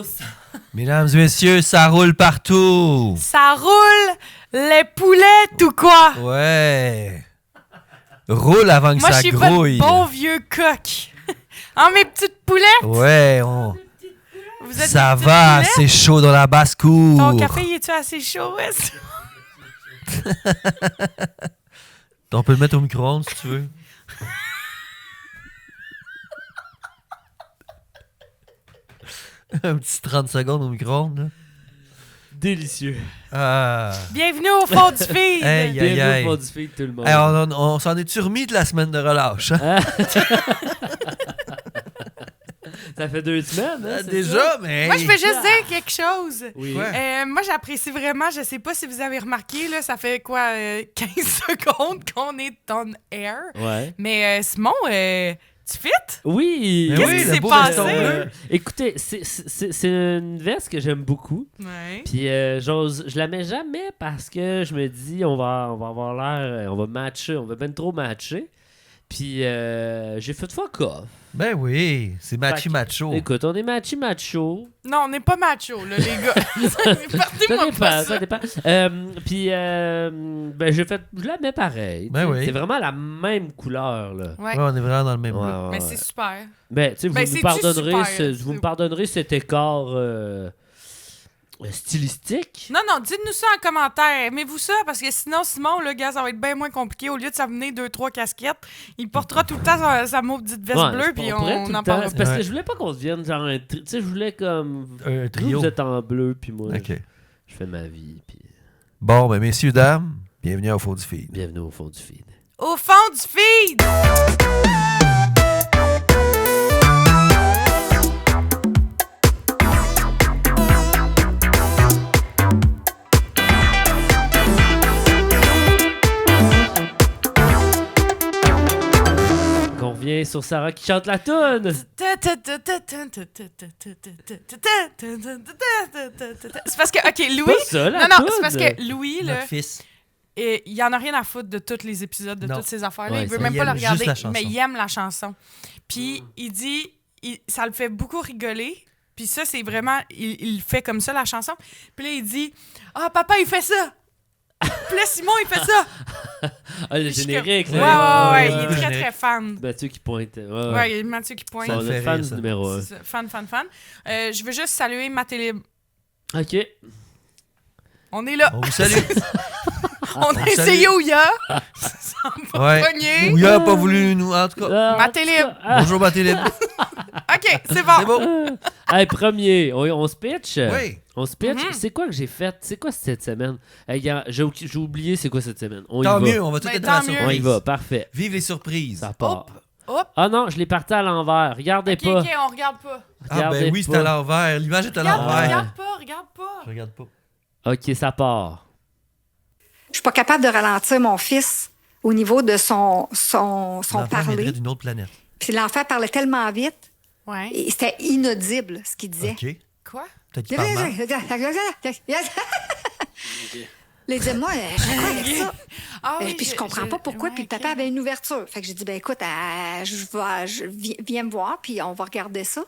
tous. Mesdames et messieurs, ça roule partout. Ça roule les poulets tout quoi. Ouais. Roule avant que Moi, je ça suis grouille. votre bon vieux coq. Hein, mes petites poulettes? Ouais, Vous êtes ça des petites va, poulettes? c'est chaud dans la basse-cour. Ton café, il est-tu assez chaud? est-ce? On peut le mettre au micro-ondes si tu veux. Un petit 30 secondes au micro-ondes. Là. Délicieux. Ah. Bienvenue au fond du feed. Hey, Bienvenue aïe. au fond du feed, tout le monde. Hey, on s'en est-tu remis de la semaine de relâche? Hein? Ça fait 2 semanes, hein, c'est Déjà, ça? mais... Moi, je veux juste dire quelque chose. Oui. Ouais. Moi, j'apprécie vraiment, je sais pas si vous avez remarqué, là, ça fait quoi, 15 secondes qu'on est on air. Ouais. Mais Simon, tu fit? Oui! Mais Qu'est-ce oui, qui le s'est beau passé? veston bleu. Écoutez, c'est une veste que j'aime beaucoup. Ouais. Puis je la mets jamais parce que je me dis on va avoir l'air, on va matcher, on va ben trop matcher. Puis j'ai fait fuck off. Ben oui, c'est Fait que, macho. Écoute, on est macho. Non, on n'est pas macho, là, les gars. Partez-moi pas Ça dépend. Puis ben je la mets pareil. Ben tu sais. oui. C'est vraiment la même couleur là. Ouais. Ouais, on est vraiment dans le même Ouais, mood. ouais, Mais ouais. c'est super. Ben, tu sais, Ben, vous c'est-tu super? me pardonnerez cet écart stylistique. Non, dites-nous ça en commentaire. Aimez-vous ça? Parce que sinon, Simon, le gars, ça va être bien moins compliqué. Au lieu de s'amener 2-3 casquettes, il portera tout le temps sa mauvite veste Ouais, bleue, c'est puis pas- pourrait tout on le en temps. parlera C'est pas. parce que Ouais. je voulais pas qu'on devienne genre un tu sais, je voulais comme Un vous, trio. vous êtes en bleu, puis moi, OK. je fais ma vie, puis Bon, ben messieurs, dames, bienvenue au fond du feed. bienvenue au fond du feed. Au fond du feed! On revient sur Sarah qui chante la toune. C'est parce que, OK, Louis... Pas ça, la Non, toune. c'est parce que Louis, là, Notre fils. il en a rien à foutre de tous les épisodes, de Non. toutes ces affaires-là. Ouais, Il veut ça, même il pas le aime juste regarder, la chanson. mais il aime la chanson. Puis il dit, ça le fait beaucoup rigoler. Puis ça, c'est vraiment, il fait comme ça, la chanson. Puis là, il dit, « Ah, papa, il fait ça! » Puis là, Simon, il fait ça! Ah, le Puis je suis générique, comme, là. Ouais, il est le très, générique. très fan. Mathieu qui pointe. Ouais, il y a Mathieu qui pointe. Ça On me fait est fan rire, du ça. numéro 1. C'est ça. Fan. Je veux juste saluer Matélib. OK. On est là. On vous salue. On a salue. essayé Ouya. Ça m'a Ouais. pogné. Ouya a pas voulu nous... En tout cas, Matélib. bonjour Mathilde. OK, c'est bon. C'est beau. Hey, premier, on se pitch? Oui. On se pitch? Mhm. C'est quoi que j'ai fait? C'est quoi cette semaine? Hey, gars, j'ai oublié c'est quoi cette semaine. On Tant y va. mieux, on va tout Ben, être dans la tant mieux. On y surprise. va, parfait. Vive les surprises. Ça part. Hop. Ah non, je l'ai parti à l'envers. Regardez OK, pas. OK, on regarde pas. Ah Regardez ben oui, c'est pas. à l'envers. L'image est à Regarde, l'envers. regarde pas. Je regarde pas. OK, ça part. Je suis pas capable de ralentir mon fils au niveau de son L'enfant parler. viendrait d'une autre planète. Puis l'enfant parlait tellement vite, Ouais. et c'était inaudible ce qu'il disait. OK. Quoi? Peut-être qu'il parle mal. Il disait, moi, j'ai quoi avec ça? Ah oui, Puis je comprends pas pourquoi. ouais, Puis le OK. papa avait une ouverture. Fait que j'ai dit, ben écoute, viens me voir, puis on va regarder ça.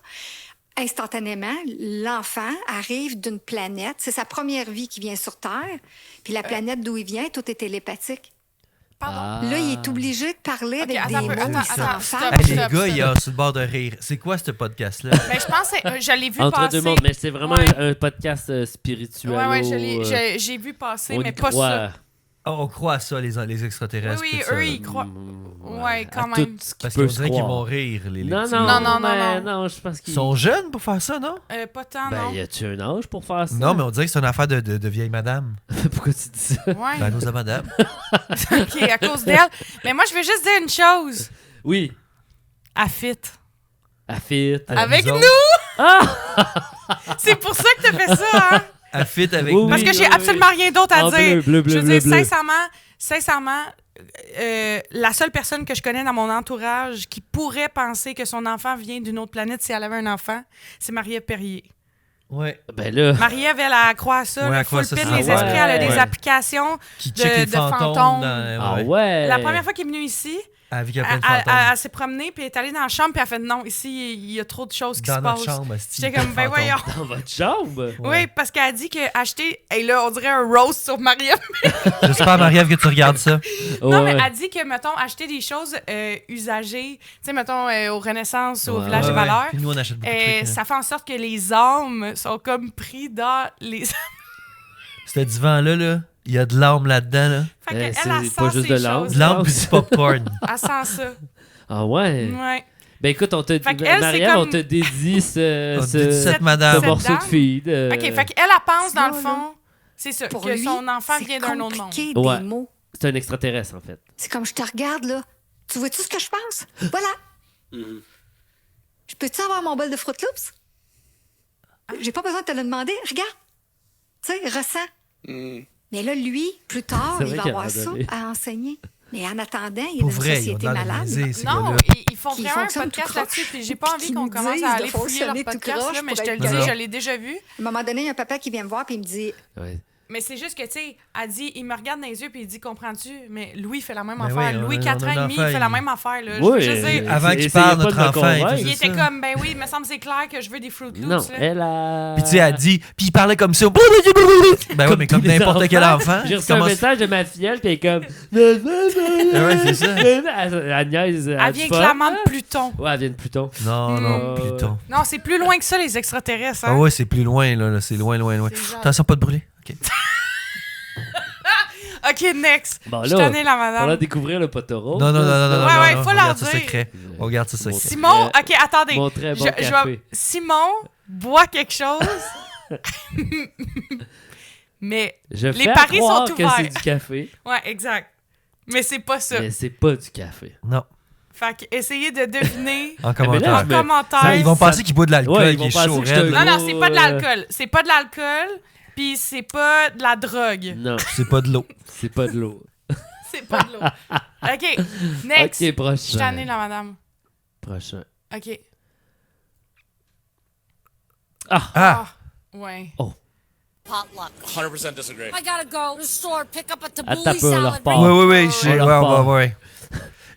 Instantanément, l'enfant arrive d'une planète. C'est sa première vie qui vient sur Terre. Puis la planète d'où il vient, tout est télépathique. Pardon. Ah. Là, il est obligé de parler avec attends des un peu, mots attends, sans stop. faire. Hey, les Stop, gars, stop. il y a sur le bord de rire. C'est quoi ce podcast-là? Ben, je pense que je l'ai vu Entre passer. deux mondes, mais c'est vraiment Ouais. un podcast spirituel. Ouais, j'ai vu passer, mais pas ça. Oh, on croit à ça, les extraterrestres. Oui, tout ça. eux, ils croient. Ouais, quand À même. Tout ce qui Parce peut qu'on se dirait qu'ils croire. vont rire. Les Non, petits. non, Non, mais non. non, je pense Ils qu'ils sont jeunes pour faire ça, non? Pas tant, Ben, non. y a-tu un âge pour faire ça? Non, mais on dirait que c'est une affaire de vieille madame. Pourquoi tu dis ça? Ouais. Ben, nos madame. OK, à cause d'elle. Mais moi, je veux juste dire une chose. Oui, À fit. à fit. Avec nous nous! autres. C'est pour ça que t'as fait ça, hein? À fit avec Oui, nous. Parce que oui, j'ai oui. absolument rien d'autre à En dire. bleu, bleu, je veux bleu, dire, bleu. sincèrement, la seule personne que je connais dans mon entourage qui pourrait penser que son enfant vient d'une autre planète si elle avait un enfant, c'est Marie-Ève Perrier. Ouais. Ben là, Marie-Ève, elle croit à ça, Ouais, le elle croit full ça, pin, ça. les Ah esprits, elle a ouais. des Ouais. applications. Qui check les de fantômes. fantômes. Dans... ah ouais. ouais. La première fois qu'il est venu ici, Elle a vu qu'il y a plein de fantômes. Elle s'est promenée, puis elle est allée dans la chambre, puis elle a fait non, ici, il y a trop de choses qui Dans se notre passent. chambre, asti, J'étais comme, ben fantôme. voyons. Dans votre chambre? Oui, parce qu'elle a dit qu'acheter. Et là, on dirait un roast sur Mariam. J'espère, Marie-Ève, que tu regardes ça. Non, Ouais. mais elle dit que, mettons, acheter des choses usagées, tu sais, mettons, au Renaissance, au Ouais. Village des Valeurs, Puis nous, on achète beaucoup de trucs. ça fait en sorte que les âmes sont comme pris dans les. Ce divan-là, là, il y a de l'âme là-dedans. Là. Fait qu'elle, c'est elle pas sent juste ces de l'âme. choses. De l'âme puis du popcorn. Elle sent ça. Ah ouais? Ouais. Ben écoute, on te Fait qu'elle, Marie-Ève, c'est on comme- te dédie ce On te dit cette Cette- madame. ce morceau de dame. feed. OK, fait qu'elle, elle pense, dans le Là, fond, c'est ça, Pour que lui, son enfant c'est vient d'un autre monde. compliqué, Ouais. des mots. C'est un extraterrestre, en fait. C'est comme je te regarde, là. Tu vois-tu ce que je pense? Voilà. Je peux-tu avoir mon bol de Fruit Loops? J'ai pas besoin de te le demander. Regarde. Tu sais, ressens. Mais là, lui, plus tard, C'est il vrai va qu'il a avoir ça abandonné. à enseigner. Mais en attendant, il est Pour dans vrai, une ils ont société de l'air malade. niaisés, ces Non, gars-là. ils font Qui vraiment un fonctionne podcast tout là-dessus, croche, puis j'ai pas envie qui qu'on nous commence disent à de aller fouiller leur fonctionner tout podcast, croche là, mais je te pour le être dis, correct. je l'ai déjà vu. À un moment donné, il y a un papa qui vient me voir puis il me dit Ouais. Mais c'est juste que, tu sais, elle dit, il me regarde dans les yeux puis il dit, comprends-tu? Mais Louis fait la même Ben affaire. oui, Louis, on a 4 ans un et demi, il enfant, fait la il- même affaire, là. Oui, Je veux juste dire, Avant qu'il essayez parle, pas notre de me enfant, convaincre. il il faisait était ça. comme, ben oui, il me semble c'est clair que je veux des Fruit Loops. Non, là. elle a... Puis tu sais, elle dit, puis il parlait comme ça. Ben oui, mais comme tous les n'importe quel enfant. J'ai tu reçu un commences- message de ma filleule, puis elle est comme... Ouais, c'est ça. Elle niaise. Elle vient clairement de Pluton. Ouais, elle vient de Pluton. Non, non, Mm. Pluton. Non, c'est plus loin que ça, les extraterrestres. Ah Hein? ouais, c'est plus loin, là. C'est loin, loin, loin. C'est genre- Attention, pas de brûler. OK. OK, next. Bon, Je là, tenais la on va madame. découvrir le poteau. Non, non, non, non, non. Ouais, non, ouais, non, faut on leur garde ça dire. secret. On garde ça secret. Simon, OK, attendez. Mon très bon Je café. vais- Simon boit quelque chose. Mais, Je les fais paris croire sont que ouverts. c'est du café, ouais, exact. Mais c'est pas ça. mais c'est pas du café. Non. Fait que essayez de deviner En mais commentaire. là, en je me- commentaire. ça, Ils vont ça- penser qu'il boit de l'alcool, Ouais, ils qu'il est vont penser chaud que je te raide. le- là. Non, non, c'est pas de Euh, l'alcool. C'est pas de l'alcool, puis c'est pas de la drogue. Non, C'est pas de l'eau. c'est pas de l'eau. C'est pas de l'eau. OK, next. Ok, Je prochain. t'en ai, la madame. Prochain. OK. Ah! Ouais. Potluck. 100% disagree. I gotta go to the store, pick up a Attends tabbouleh un peu, on leur salad. parle. Oui, bring- oui, oui. On leur parle. Ouais.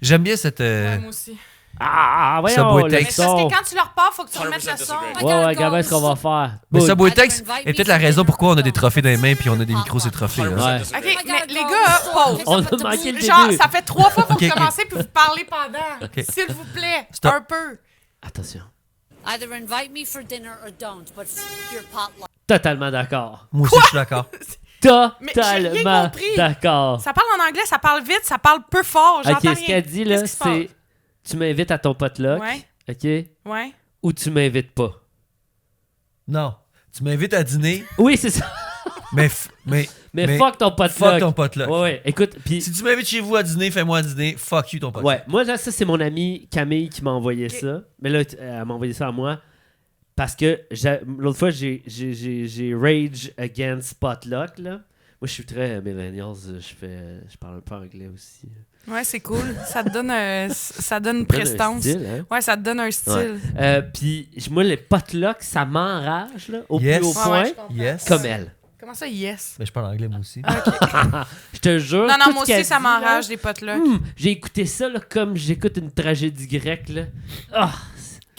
J'aime bien cette. Ouais, moi aussi. Ah, voyons, Subway le Tex. Mais c'est parce son. que quand tu leur parles, faut que tu 100% remettes le son. disagree. Ouais, ouais, regarde bien ce qu'on va faire. Mais Boum. Subway Either Tex invite est me peut-être la for raison dinner pourquoi on a or des don't. trophées dans les mains puis on a des micros, ces trophées. 100% Là. Ouais. disagree. OK, I gotta mais les go gars, to the store, pause. pick On up a a manqué tabbouleh. le Genre, début. ça fait 3 fois pour Ok, ok. commencer puis vous parlez pendant. Ok. S'il vous plaît, Stop. un peu. Attention. Either invite me for dinner or don't, but f your potluck. Totalement d'accord. Moi aussi, je suis d'accord. Mais j'ai rien Totalement compris. d'accord. Ça parle en anglais, ça parle vite, ça parle peu fort. J'entends Ok, rien. ce qu'elle dit là, Qu'est-ce qui se passe? c'est tu m'invites à ton potluck, Ouais, ok? ouais. Ou tu m'invites pas. Non. Tu m'invites à dîner, Oui, c'est ça. mais Mais fuck ton potluck. fuck ton potluck. Ouais, ouais. Écoute, puis Si tu m'invites chez vous à dîner, fais-moi dîner. Fuck you ton potluck. ouais, moi là, ça c'est mon amie Camille qui m'a envoyé ça. Mais là, elle m'a envoyé ça à moi parce que l'autre fois j'ai rage against potluck là. Moi, je suis très millennials, je parle un peu anglais aussi. Ouais, c'est cool. Ça te donne, ça donne une Donne un prestance. style, hein? Ouais, ça te donne un style. Puis moi, les potlucks, ça m'enrage là, au Yes. plus haut Ouais, point, ouais, je comprends. Yes. comme elle. Comment ça, yes? Mais je parle anglais, moi aussi. Je te jure. Non, non, tout moi ce qu'elle aussi, ça dit, m'enrage, là, des potes-là. J'ai écouté ça là, comme j'écoute une tragédie grecque. Là. Ah,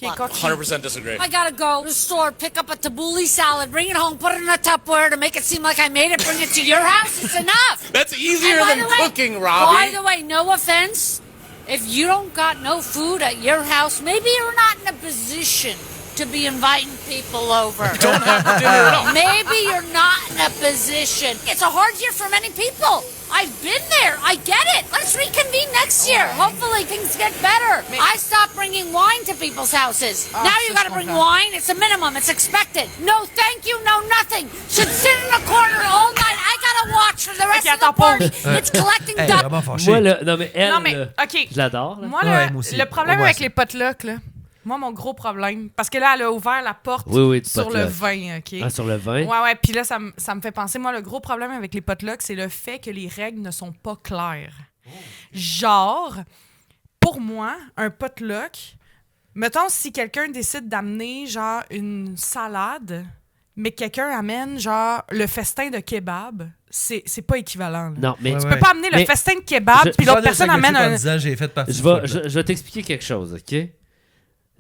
OK, continue. 100% disagree. I gotta go to the store, pick up a tabbouleh salad, bring it home, put it in a Tupperware to make it seem like I made it, bring it to your house. It's enough. That's easier And by than the way- cooking, By Robbie. the way, no offense. If you don't got no food at your house, maybe you're not in a position to be inviting people over. Don't have dinner at all. Maybe you're not in a position. It's a hard year for many people. I've been there. I get it. Let's reconvene next year. Hopefully things get better. I stopped bringing wine to people's houses. Now you gotta bring wine. It's a minimum. It's expected. No thank you, no nothing. Should sit in a corner all night. I gotta watch for the rest Ok, of the attends, party. pause. It's collecting Hey, dust. vraiment fâché. moi, là, non, mais elle, Non, mais, là, OK. je l'adore. là. Moi, Ouais, là, moi aussi. le problème On voit avec ça. les potlucks, là, moi, mon gros problème, parce que là, elle a ouvert la porte Oui, oui, du sur le potluck. vin, OK? Ah, sur le vin. Ouais, ouais, puis là, ça me fait penser, moi, le gros problème avec les potlucks, c'est le fait que les règles ne sont pas claires. Genre, pour moi, un potluck, mettons, si quelqu'un décide d'amener, genre, une salade, mais quelqu'un amène, genre, le festin de kebab, c'est pas équivalent. Là. Non, mais Ouais, Tu ouais. peux pas amener le Mais- festin de kebab, puis l'autre personne amène en un... disant j'ai fait partie je du vais, potluck. je vais t'expliquer quelque chose, OK?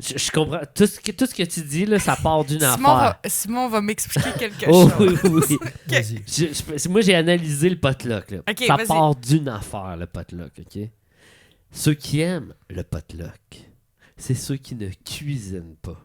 Je comprends. Tout ce que tu dis, là, ça part d'une affaire. Simon va m'expliquer quelque Oh chose. oui, oui. Vas-y. Moi, j'ai analysé le potluck. Là. Ok, ça vas-y. part d'une affaire, le potluck, OK? Ceux qui aiment le potluck, c'est ceux qui ne cuisinent pas.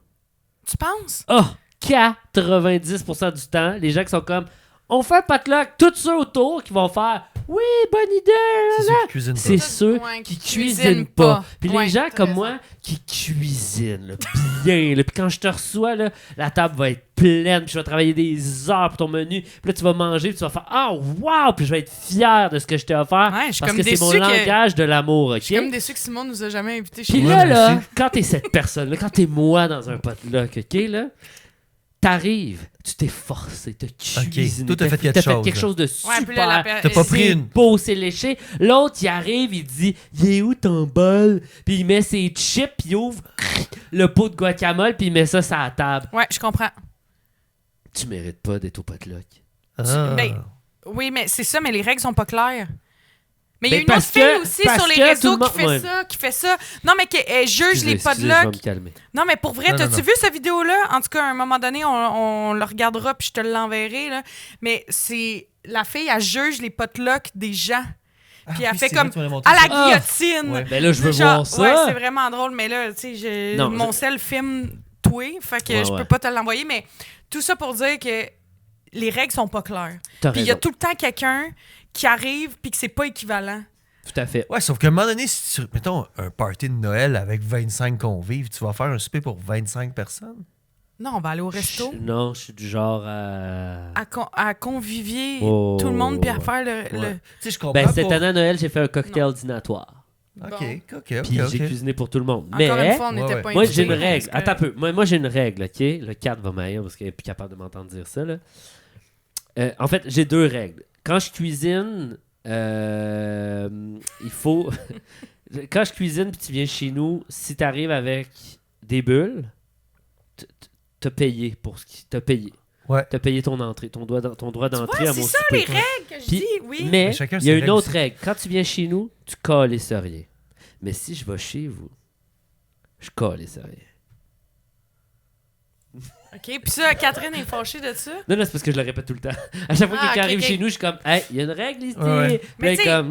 Tu penses? Oh! 90% du temps, les gens qui sont comme on fait un potluck, tous ceux autour qui vont faire oui, bonne idée! C'est ceux qui cuisinent C'est pas. ceux Ouais, qui qui cuisinent cuisinent pas. pas. Puis Ouais, les gens t'as comme raison. moi qui cuisinent là, bien. Là. Puis quand je te reçois, là, la table va être pleine. Puis je vais travailler des heures pour ton menu. Puis là, tu vas manger. Puis tu vas faire ah, wow! Puis je vais être fier de ce que je t'ai offert. Ouais, je suis parce comme que c'est mon déçue que- langage de l'amour. OK? Je suis comme déçu que Simon nous a jamais invités chez Puis nous. là, Ouais, là, merci. quand t'es cette personne-là, quand t'es moi dans un potluck, OK, là, t'arrives, tu t'es forcé, t'as cuisiné. toi, t'as fait quelque T'as fait chose, quelque là. chose de Ouais, puis super. là, T'as pas C'est pris une. beau, c'est léché. L'autre, il arrive, il dit « Il est où ton bol? » Puis il met ses chips, puis il ouvre le pot de guacamole, puis il met ça sur la table. Ouais, je comprends. Tu mérites pas d'être au potluck. Ah. Ben, oui, mais c'est ça, mais les règles sont pas claires. Mais il y a Ben, une autre parce fille que- aussi parce sur les que tout réseaux le qui fait monde- ouais. ça, qui fait ça. Non, mais qu'elle juge les Excusez, je vais podlocks. me calmer. Non, mais pour vrai, Non, non, t'as-tu non. vu cette vidéo-là? En tout cas, à un moment donné, on le regardera puis je te l'enverrai. Là. Mais c'est... La fille, elle juge les potlucks des gens. Puis elle oui, fait c'est comme vrai, tu m'avais montré à la ça. guillotine. Ouais. Ben là, je veux Genre, voir ça. Ouais, c'est vraiment drôle, mais là, tu sais, Non, mon sel filme toué, fait que Ouais, je ouais. peux pas te l'envoyer, mais tout ça pour dire que les règles sont pas claires. T'as Puis il y a raison. tout le temps quelqu'un qui arrive puis que c'est pas équivalent. Tout à fait. Ouais, sauf qu'à un moment donné, si tu, mettons, un party de Noël avec 25 convives, tu vas faire un souper pour 25 personnes? Non, on va aller au resto. Non, je suis du genre à... À convivier Oh, tout le monde puis à ouais. faire le... Tu sais, je comprends. Ben, cette pour- année à Noël, j'ai fait un cocktail dînatoire. OK, Bon. OK, Puis OK. j'ai cuisiné pour tout le monde. Encore Mais... une fois, on n'était ouais. pas Moi, invités, j'ai une mais règle. c'est Attends un correct. peu. Moi, j'ai une règle, OK? Le 4 va m'aïr parce qu'il n'est plus capable de m'entendre dire ça. Là. En fait, j'ai deux règles. Quand je cuisine, il faut... Quand je cuisine puis tu viens chez nous, si tu arrives avec des bulles, t'as payé pour ce qui... T'as payé. Ouais. T'as payé ton entrée, ton droit d'entrée Ouais, à mon c'est ça, souper. les règles que je Puis- dis, oui. Mais Mais chacun il y a ses une règles autre aussi. règle. Quand tu viens chez nous, tu calisses rien. Mais si je vais chez vous, je calisse rien. OK, puis ça, Catherine est fâchée de ça. Non, non, c'est parce que je le répète tout le temps. À chaque fois que Ah, quelqu'un ok, arrive ok. chez nous, je suis comme, hey, il y a une règle ici. Ouais, ouais. Puis Mais elle est tu sais- comme,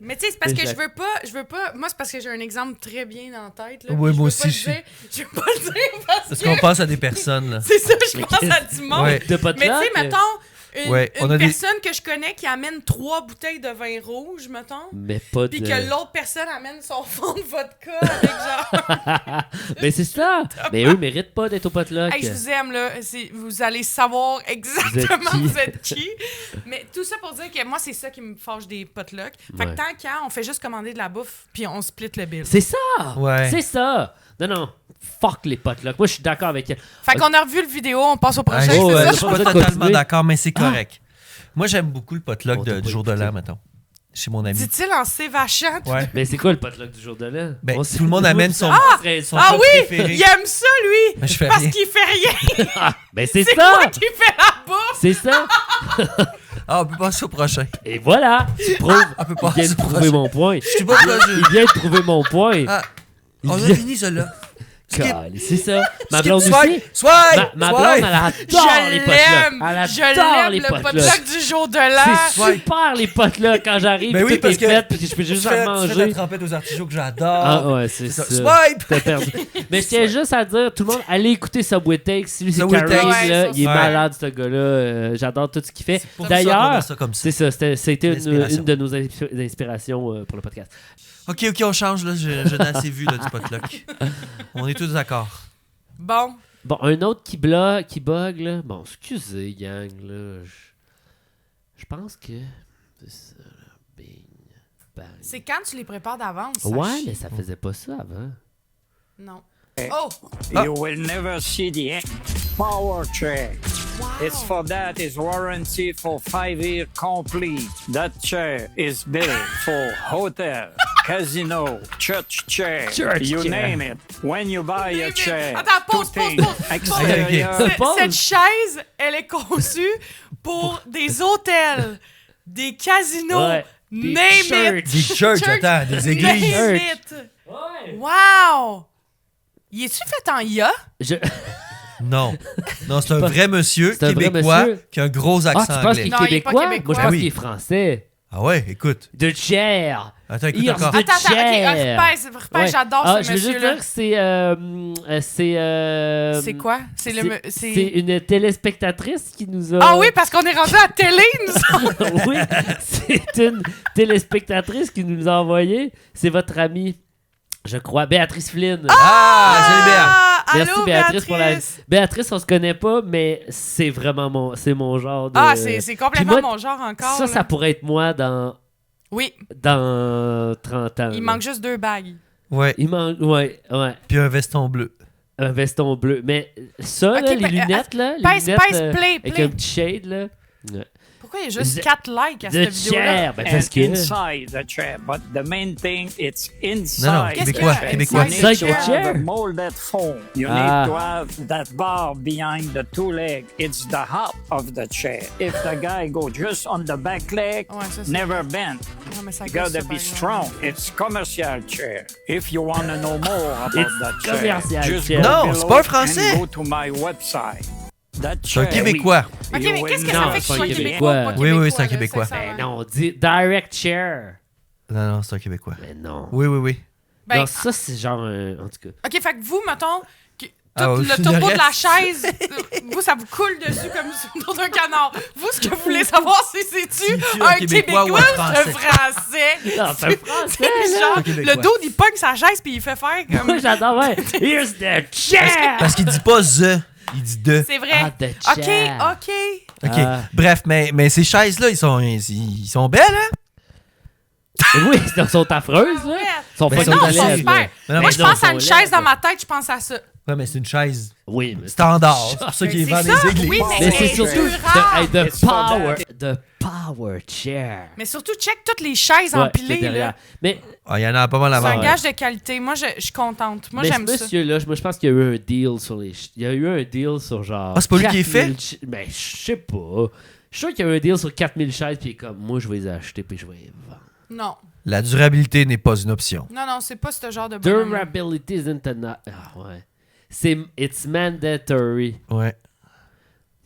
Mais tu sais, c'est parce que Exact. je veux pas... Moi, c'est parce que j'ai un exemple très bien en tête. Là, Ouais, puis moi je veux aussi, pas le dire. Je veux pas le dire parce Parce que... qu'on pense à des personnes, là. C'est ça, je Mais pense à qu'est-ce- du monde. Ouais. de pas de Mais tu sais, lac, mettons, une, Ouais, on une a des- personne que je connais qui amène 3 bouteilles de vin rouge, mettons, mais pas de. puis que l'autre personne amène son fond de vodka avec genre... Mais c'est ça. Mais eux méritent pas d'être au potluck. Hey, je vous aime, là. Vous allez savoir exactement qui? vous êtes qui. Mais tout ça pour dire que moi, c'est ça qui me fâche des potlucks. Fait Ouais. que tant qu'à, on fait juste commander de la bouffe, puis on split le bill. C'est ça. Ouais. C'est ça. Non, non. Fuck les potlucks. Moi, je suis d'accord avec elle. Fait qu'on a revu le vidéo, on passe au prochain. Ouais, Oh, c'est ouais, ça? je suis pas pas besoin de totalement continuer. d'accord, mais c'est correct. Moi, j'aime beaucoup le potluck On t'a du pas jour de écouté. l'an, mettons. Chez mon ami. Dit-il en s'évachant. tout- Ouais. Mais c'est quoi le potluck du jour de l'an? Ben, On tout sait- le monde amène son- son Ah plat oui! préféré. Il aime ça, lui! Mais je fais Parce rien. qu'il fait rien! Ben, c'est C'est ça. moi qui fais la bouffe! C'est ça. Ah, on peut passer au prochain. Et voilà. Tu prouves. On peut Il passer vient de au prouver prochain. mon point. Je suis pas proche. Il vient de prouver mon point. Ah, on a vient- fini, ça, là. Skip. C'est ça. Ma Skip, blonde swipe, aussi. swipe, Ma swipe. blonde, elle adore les Je potlucks. l'aime! Elle Je adore l'aime, les le potlucks. potluck du jour de l'an! C'est super les potlucks quand j'arrive. Ben oui, tout parce est que fait, puis je peux juste Tu fais en la manger. trempette aux artichauts que j'adore. Ah ouais, c'est C'est ça. ça. Swipe! T'as perdu. Mais je tiens juste à dire, tout le monde, allez écouter Subway Takes. Si lui, c'est Subway Karim, Takes. là, Ouais, il est ouais. malade, ce gars-là. J'adore tout ce qu'il fait. Pour ça qu'on D'ailleurs, a ça comme ça. c'est ça, c'était L'inspiration. une de nos inspirations pour le podcast. Ok, on change, là. Je n'ai assez vu, là, du potluck. On est tous d'accord. Bon, Bon, un autre qui bug, là. Bon, excusez, gang, là. Je pense que c'est ça, là. Bing, bang. c'est quand tu les prépares d'avance. ça Ouais, chie. mais ça faisait pas ça avant. Non. Oh! You will never see the power chair. It's for that is warranty for 5 years complete. That chair is built for hotel. casino, church chair, Church you chair. name it. When you buy a chair, Attends, pause. exterior, Pause. Cette chaise, elle est conçue pour des hôtels, des casinos, Ouais, des name it. Des churches, attends, des églises. Name it. Wow! Y est-tu fait en IA? Non. Non, c'est un vrai monsieur C'est un vrai québécois monsieur. qui a un gros accent Ah, tu penses qu'il anglais. est Non, il est pas québécois? québécois. Moi, je pense Oui. qu'il est français. Ah ouais, écoute. De chair. Attends, écoute Here's encore. the Attends, ok, chair. repèse, Ouais. j'adore Ah, ce je veux juste monsieur-là. dire que C'est quoi? C'est une téléspectatrice qui nous a... Ah oui, parce qu'on est rendu à la télé, nous autres. Oui, c'est une téléspectatrice qui nous a envoyé. C'est votre amie, je crois, Béatrice Flynn. Ah, salut Béa. Merci Allô, Béatrice pour la... Béatrice. Béatrice, on se connaît pas, mais c'est vraiment mon genre de... Ah, c'est complètement Puis moi, mon genre encore. Ça, là. ça pourrait être moi dans Oui, 30 ans. il là. manque juste 2 bagues. Ouais. Il manque... Ouais. Puis un veston bleu. Un veston bleu. Mais ça, Ok, là, les ben, lunettes, là, les Pèse, lunettes play. avec un petit shade, là. Ouais. Pourquoi il y a juste The- 4 likes à De cette vidéo-là? chair. Ben, parce and que... inside the chair. But the main thing, it's inside Non, non, the québécois, chair. québécois. You need Inside to the have chair. the molded foam. You Ah. need to have that bar behind the 2 legs. It's the hop of the chair. If the guy go just on the back leg, Ouais, ça, c'est- never bend. Non, mais ça You gosse, gotta ça, be par exemple. strong. It's commercial chair. If you want to know more about It's that chair, commercial just chair. go Non, below c'est pas un Français. and go to my website. That C'est un chair, Québécois. Ok, you mais qu'est-ce que will Non, ça fait c'est qu'il un soit Québécois. québécois? Pas Oui, oui, c'est un là, Québécois. sincèrement. Ben non, on dit direct chair. Non, c'est un Québécois. Mais non. Oui, oui, oui. Ben, Non, ça, c'est genre en tout cas. ok, fait que vous, mettons, tout Ah, le il topo de la reste. chaise, vous, ça vous coule dessus comme dans un canard. Vous, ce que vous voulez savoir, c'est-tu un Québécois ou un Français? Non, c'est un français, C'est là. genre, Un Québécois. le dos, il pogne sa chaise puis il fait faire Moi, comme... j'adore, ouais. Here's the chair. Parce qu'il dit pas the, il dit de. C'est vrai. Ah, the Ok, chair. ok. OK. Ah. Bref, mais ces chaises-là, ils sont belles, hein? Oui, elles sont affreuses, là. Ouais. Elles sont Ben, pas ils Non, sont ils sont laides, super. là. Non, Moi, mais je non, pense à ils une sont chaise laides. dans ma tête, je pense à ça. Ouais, mais c'est une chaise Oui, mais standard. C'est pour ça qu'ils C'est vendent ça, des églises. oui, Mais c'est c'est surtout durable. the It's for power. that. The power chair. Mais surtout, check toutes les chaises Ouais, empilées, c'est derrière. là. Mais, Ah, il y en a pas mal à C'est un vendre. gage de qualité. Moi, je suis contente. Moi, mais ce j'aime ça. monsieur-là, moi, je pense qu'il y a eu un deal sur les... Il y a eu un deal sur genre... Ah, c'est pas lui qui est 4000 Ben, je sais pas. Je suis sûr qu'il y a eu un deal sur 4000 chaises, puis il est comme, moi, je vais les acheter, puis je vais les vendre. Non. La durabilité n'est pas une option. Non, non, c'est pas ce genre de bonhomme. Durability isn't enough. Ah, ouais. It's mandatory. Ouais.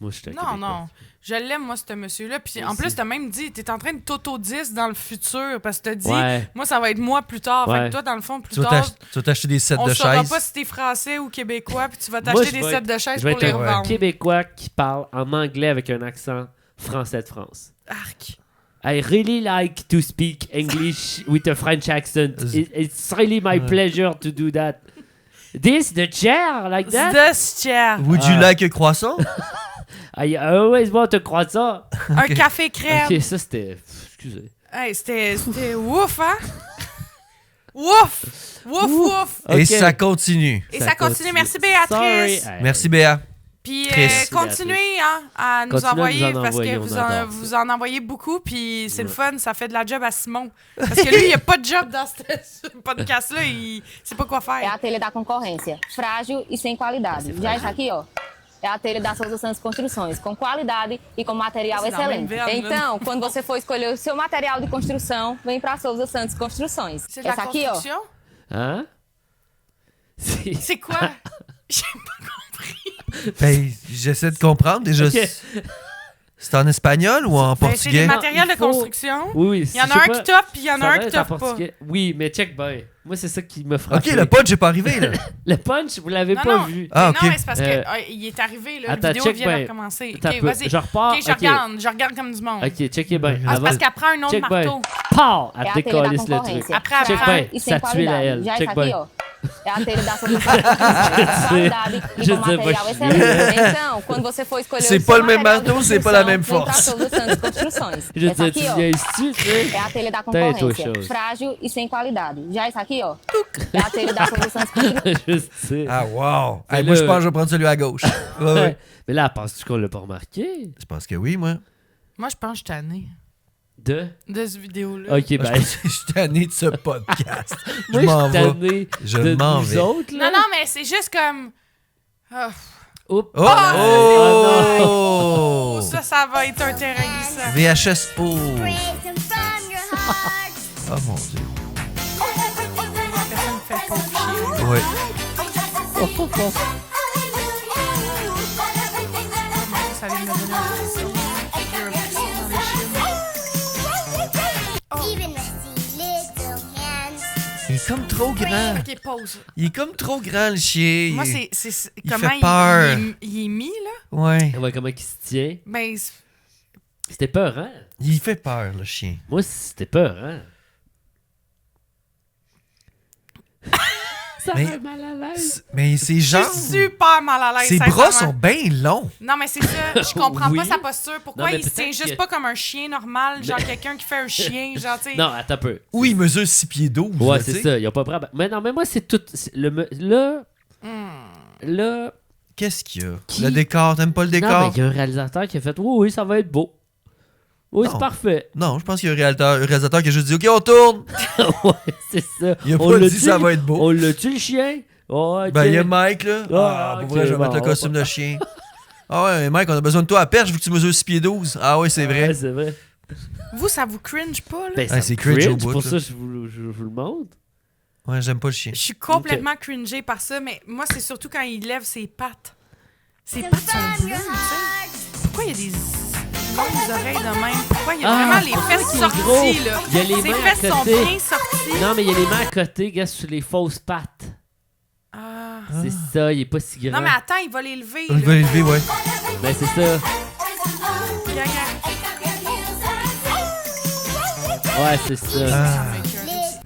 Moi, je suis un Non, Québécois. non. Je l'aime, moi, ce monsieur-là. Puis en Aussi. plus, t'as même dit, t'es en train de t'auto-10 dans le futur. Parce que t'as dit, Ouais. moi, ça va être moi plus tard. Fait Ouais. que toi, dans le fond, plus Tu vas tard, t'acheter des sets on de saura chaises. pas si t'es français ou québécois. Puis tu vas Moi, t'acheter je des vais sets être- de chaises Je vais pour être les un revendre. Québécois qui parle en anglais avec un accent français de France. Arc. I really like to speak English with a French accent. It's really my pleasure to do that. This, the chair, like that? The chair. Would you like a croissant? I always want a croissant. Un café crème. Ok, ça c'était... Excusez. Hey, c'était ouf, hein? Ouf! Ouf, ouf! Et Ok. ça continue. Et ça continue. Merci, Béatrice. Sorry. Merci, Béa. Puis Chris. continuez hein, à nous Continuez à envoyer nous en parce envoyer, que on vous adore vous ça. en envoyez beaucoup. Puis c'est le fun, ça fait de la job à Simon. Parce que lui, il n'y a pas de job dans ce podcast-là. Il sait pas quoi É faire. a telha da concorrência, frágil e sem qualidade. Já isso aqui, ó, é a telha da Souza Santos Construções, com qualidade e com material Isso dá uma excelente. inveja, né? Então, quando você for escolher o seu material de construção, vem para a Souza Santos Construções. C'est de la Essa aqui, ó, construction? Hein? C'est quoi? J'ai pas compris. Ben, j'essaie de comprendre. Déjà, Ok. c'est en espagnol ou en Ben, c'est des portugais? matériels il de faut- construction. Oui, oui. Il y en a un qui top, puis il y en a un qui top pas. Oui, mais check bien. Moi, c'est ça qui me frappe. OK, le punch n'est pas arrivé, là. Le punch, vous l'avez Non, pas non. vu. Ah, Mais ok. non, mais c'est parce Euh, qu'il est arrivé, là. attends, La vidéo check vient de bien. recommencer. Attends OK, un peu. vas-y. Je repars. OK, je regarde comme du monde. Ok, checkez bien. Ah, c'est parce qu'elle prend un autre check bien. marteau. Pow! é Elle a telha da décolle le truc. concorrência, Après, Check après. bien. e Ça sem tue la qualidade. elle. Já Check isso aqui, bien. ó, é a telha da Souza Santos Construções, com qualidade e Je com sais material pas excelente. Então, quando você for escolher C'est o pas seu le même material de marteau, c'est pas la construção, même vem pra force. Souza Santos Construções. Je Essa dis, tu aqui, ó, viens ici, tu sais. é a telha da Tem autre concorrência, chose. frágil e sem qualidade. Já isso aqui, ó, é a telha da Souza Santos Construções. Juste, tu sais. Ah, wow. Mais Hey, moi, là- je pense que je vais prendre celui à gauche. Ouais, ouais. Mais là, penses-tu qu'on l'a pas remarqué? Je pense que oui, moi. Moi, je pense que je suis tannée. De cette vidéo-là. Ok, ben. Je suis tanné de ce podcast. Moi, je m'en je suis vais. tanné Je de m'en nous vais. autres, là. Non, mais c'est juste comme... Ah, Oups. Oh! oh, ça va être un terrain glissant. VHS pause. Oh mon Dieu. Personne fait pas chier. Ouais. Ça vient de me donner un frisson. Il est comme trop grand. Ok, pause. Il est comme trop grand, le chien. Moi, Il- c'est il comment fait peur. il est mis, là? Ouais. Ouais, comment il se tient. Ben, C'était peur, hein? Il fait peur, le chien. Moi, c'était peur, hein? Ça Mais- fait mal à l'aise. Mais ses je jambes, suis super mal à l'aise. ses bras sincèrement. sont bien longs. Non, mais c'est ça. Je comprends Oui. pas sa posture. Pourquoi Non, mais il se tient peut-être juste que- pas comme un chien normal, genre quelqu'un qui fait un chien, genre, tu sais. Non, attends un peu. Ou il mesure 6 pieds 12. Ouais, là, c'est tu sais. ça. Ils ont pas pris. Mais non, mais moi, c'est tout. Là. Qu'est-ce qu'il y a? Qui- Le décor, t'aimes pas le Non, mais décor? il y a un réalisateur qui a fait oui, ça va être beau. Oui, Non. c'est parfait. Non, je pense qu'il y a un réalisateur qui a juste dit OK, on tourne. Ouais, c'est ça. Il a On pas l'a dit tué, ça va être beau. On l'a-tu le chien? Oh, ok. Ben, il y a Mike, là. Ah, Pour ok, vrai, je vais mettre le bon. costume de chien. Ah ouais, Mike, on a besoin de toi à perche vu que tu mesures 6 pieds 12. Ah ouais, c'est vrai. Ouais, c'est vrai. Vous, ça vous cringe pas, là? Ben, Ah, ça c'est me cringe au cringe, bout, pour là. ça je vous le montre. Ouais, j'aime pas le chien. Je suis complètement cringée par ça, mais moi, c'est surtout quand il lève ses pattes. Ses pattes sont bleues, tu sais. Pourquoi il y a des longues oreilles de même? Pourquoi il y a vraiment les pour ça fesses qu'il est gros. sorties, là? Il y a les Ses mains à fesses sont côté. bien sorties. Non, mais il y a les mains à côté, gars, sur les fausses pattes. Ah. C'est ça, il est pas si grand. Non, mais attends, il va les lever, Il là. va l'élever, ouais. Ben, c'est ça. Regarde. Ouais, c'est ça. Ah,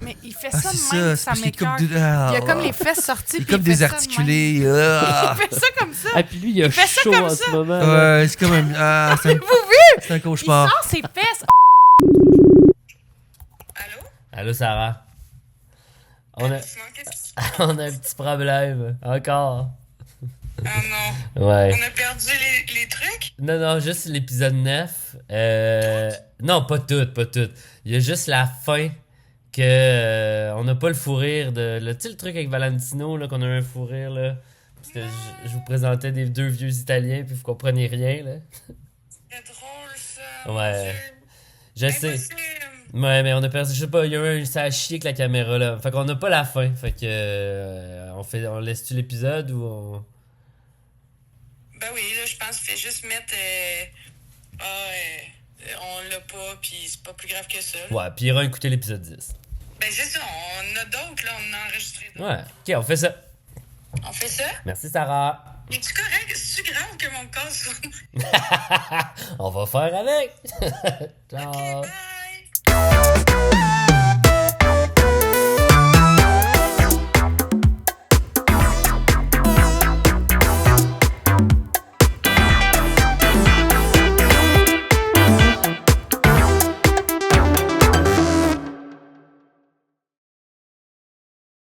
Mais il fait ah ça c'est de même, ça. ça C'est parce qu'il est m'écoeure. comme... Il a comme les fesses sorties. Il est puis comme fait ça de désarticulé. même. Ah. Il fait ça comme ça. Ah, puis lui, il a Il fait ça chaud comme en ça. ce moment. là. Ouais, c'est comme un... Ah, c'est un... Vous vu? c'est un Il cauchemar. sort ses fesses. Allô, Sarah? On a un petit problème. Encore. Ah non. Ouais. On a perdu les trucs? Non, juste l'épisode 9. Non, pas tout. Il y a juste la fin que on n'a pas le fou rire de... Tu sais le truc avec Valentino, là, qu'on a eu un fou rire, là? Parce que je vous présentais des deux vieux Italiens, puis vous compreniez rien, là. C'est drôle, ça. Ouais. Je sais. Impossible. Ouais, mais on a perdu, je sais pas, il y a eu ça a chié avec la caméra, là. Fait qu'on n'a pas la fin. Fait que... on laisse-tu l'épisode ou on... Ben oui, là, je pense qu'il fait juste mettre... on l'a pas, puis c'est pas plus grave que ça. là. Ouais, puis il ira écouter l'épisode 10. Ben c'est ça, on a d'autres, là, on en a enregistré d'autres. Ouais, ok, on fait ça. On fait ça? Merci, Sarah. Es-tu correct? C'est-tu grave que mon corps soit... On va faire avec. Ciao. Ok, bye!